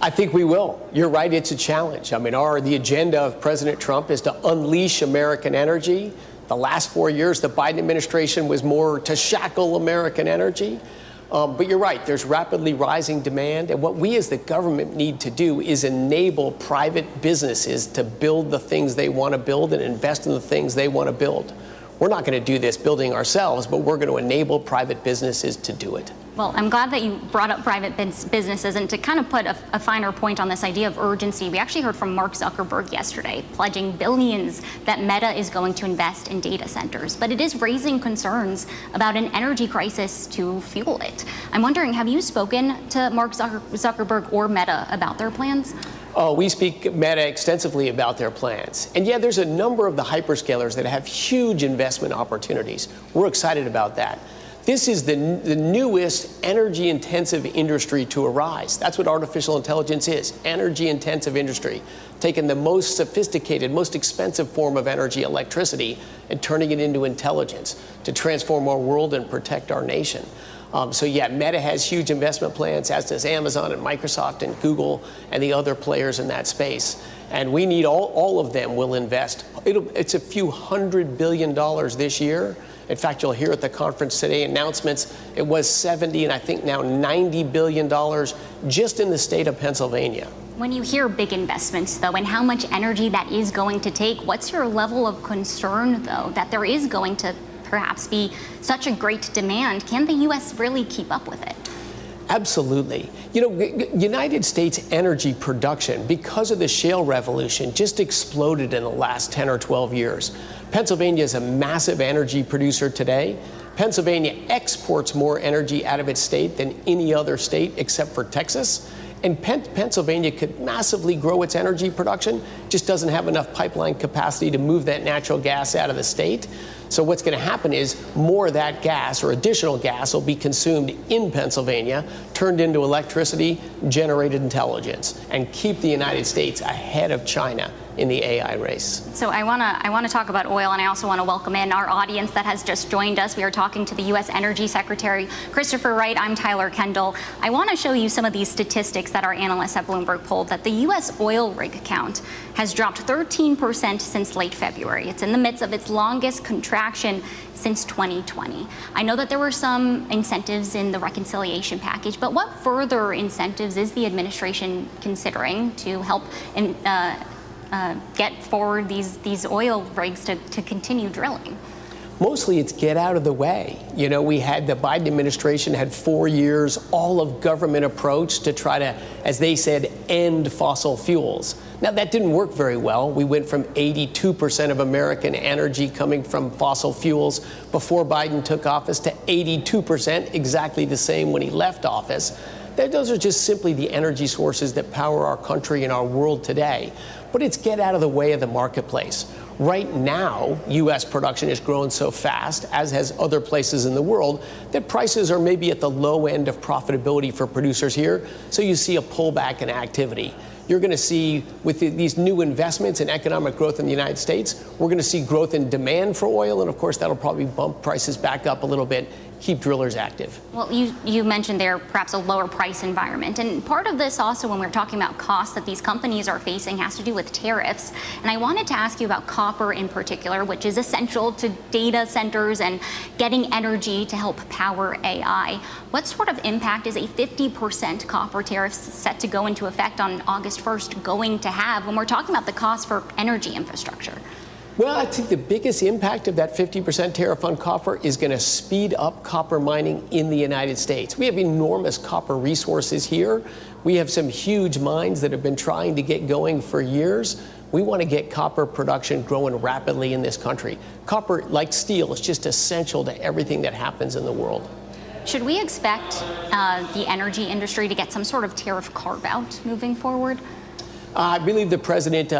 I think we will. You're right, it's a challenge. I mean, the agenda of President Trump is to unleash American energy. The last 4 years, the Biden administration was more to shackle American energy. But you're right, there's rapidly rising demand. And what we as the government need to do is enable private businesses to build the things they want to build and invest in the things they want to build. We're not going to do this building ourselves, but we're going to enable private businesses to do it. Well, I'm glad that you brought up private businesses, and to kind of put a finer point on this idea of urgency, we actually heard from Mark Zuckerberg yesterday, pledging billions that Meta is going to invest in data centers. But it is raising concerns about an energy crisis to fuel it. I'm wondering, have you spoken to Mark Zuckerberg or Meta about their plans? Oh, we speak Meta extensively about their plans. And yeah, there's a number of the hyperscalers that have huge investment opportunities. We're excited about that. This is the newest energy-intensive industry to arise. That's what artificial intelligence is, energy-intensive industry, taking the most sophisticated, most expensive form of energy, electricity, and turning it into intelligence to transform our world and protect our nation. So yeah, Meta has huge investment plans, as does Amazon and Microsoft and Google and the other players in that space. And we need all of them will invest. It's a few $100 billion this year. In fact, you'll hear at the conference today announcements. It was 70 and I think now $90 billion just in the state of Pennsylvania. When you hear big investments, though, and how much energy that is going to take, what's your level of concern, though, that there is going to perhaps be such a great demand? Can the U.S. really keep up with it? Absolutely. You know, United States energy production, because of the shale revolution, just exploded in the last 10 or 12 years. Pennsylvania is a massive energy producer today. Pennsylvania exports more energy out of its state than any other state except for Texas. And Pennsylvania could massively grow its energy production, just doesn't have enough pipeline capacity to move that natural gas out of the state. So what's going to happen is more of that gas or additional gas will be consumed in Pennsylvania, turned into electricity, generated intelligence, and keep the United States ahead of China in the AI race. So I want to talk about oil, and I also want to welcome in our audience that has just joined us. We are talking to the U.S. Energy Secretary Christopher Wright. I'm Tyler Kendall. I want to show you some of these statistics that our analysts at Bloomberg pulled, that the U.S. oil rig count has dropped 13% since late February. It's in the midst of its longest contraction since 2020. I know that there were some incentives in the reconciliation package, but what further incentives is the administration considering to help get forward these oil rigs to continue drilling? Mostly it's get out of the way. You know, the Biden administration had 4 years, all of government approach to try to, as they said, end fossil fuels. Now, that didn't work very well. We went from 82% of American energy coming from fossil fuels before Biden took office to 82%, exactly the same when he left office. Those are just simply the energy sources that power our country and our world today. But it's get out of the way of the marketplace. Right now, U.S. production has grown so fast, as has other places in the world, that prices are maybe at the low end of profitability for producers here. So you see a pullback in activity. You're going to see, with these new investments in economic growth in the United States, we're going to see growth in demand for oil. And of course, that'll probably bump prices back up a little bit, keep drillers active. Well, you mentioned there perhaps a lower price environment. And part of this also, when we're talking about costs that these companies are facing, has to do with tariffs. And I wanted to ask you about copper in particular, which is essential to data centers and getting energy to help power AI. What sort of impact is a 50% copper tariff set to go into effect on August 1st going to have when we're talking about the cost for energy infrastructure? Well, I think the biggest impact of that 50% tariff on copper is going to speed up copper mining in the United States. We have enormous copper resources here. We have some huge mines that have been trying to get going for years. We want to get copper production growing rapidly in this country. Copper, like steel, is just essential to everything that happens in the world. Should we expect the energy industry to get some sort of tariff carve-out moving forward? I believe the president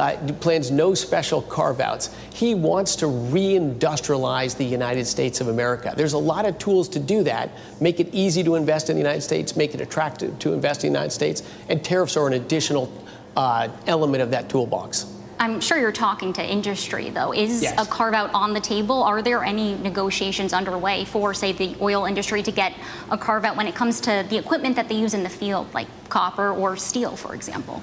plans no special carve-outs. He wants to reindustrialize the United States of America. There's a lot of tools to do that. Make it easy to invest in the United States, make it attractive to invest in the United States, and tariffs are an additional element of that toolbox. I'm sure you're talking to industry, though. Is Yes. a carve-out on the table? Are there any negotiations underway for, say, the oil industry to get a carve-out when it comes to the equipment that they use in the field, like copper or steel, for example?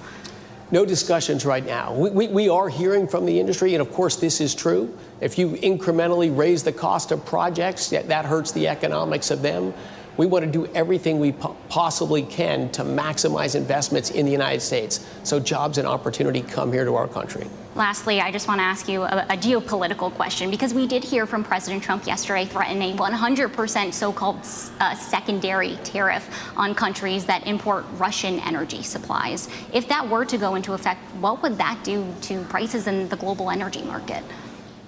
No discussions right now. We are hearing from the industry, and of course this is true. If you incrementally raise the cost of projects, that hurts the economics of them. We want to do everything we possibly can to maximize investments in the United States so jobs and opportunity come here to our country. Lastly, I just want to ask you a geopolitical question, because we did hear from President Trump yesterday threatening 100% so-called secondary tariff on countries that import Russian energy supplies. If that were to go into effect, what would that do to prices in the global energy market?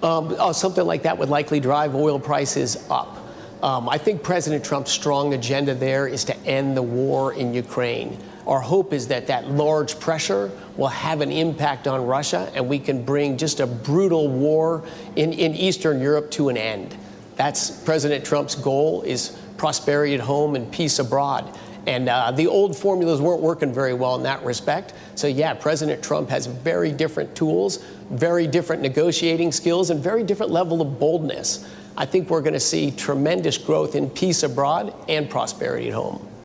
Something like that would likely drive oil prices up. I think President Trump's strong agenda there is to end the war in Ukraine. Our hope is that that large pressure will have an impact on Russia, and we can bring just a brutal war in Eastern Europe to an end. That's President Trump's goal, is prosperity at home and peace abroad. And the old formulas weren't working very well in that respect. So yeah, President Trump has very different tools, very different negotiating skills, and very different level of boldness. I think we're going to see tremendous growth in peace abroad and prosperity at home.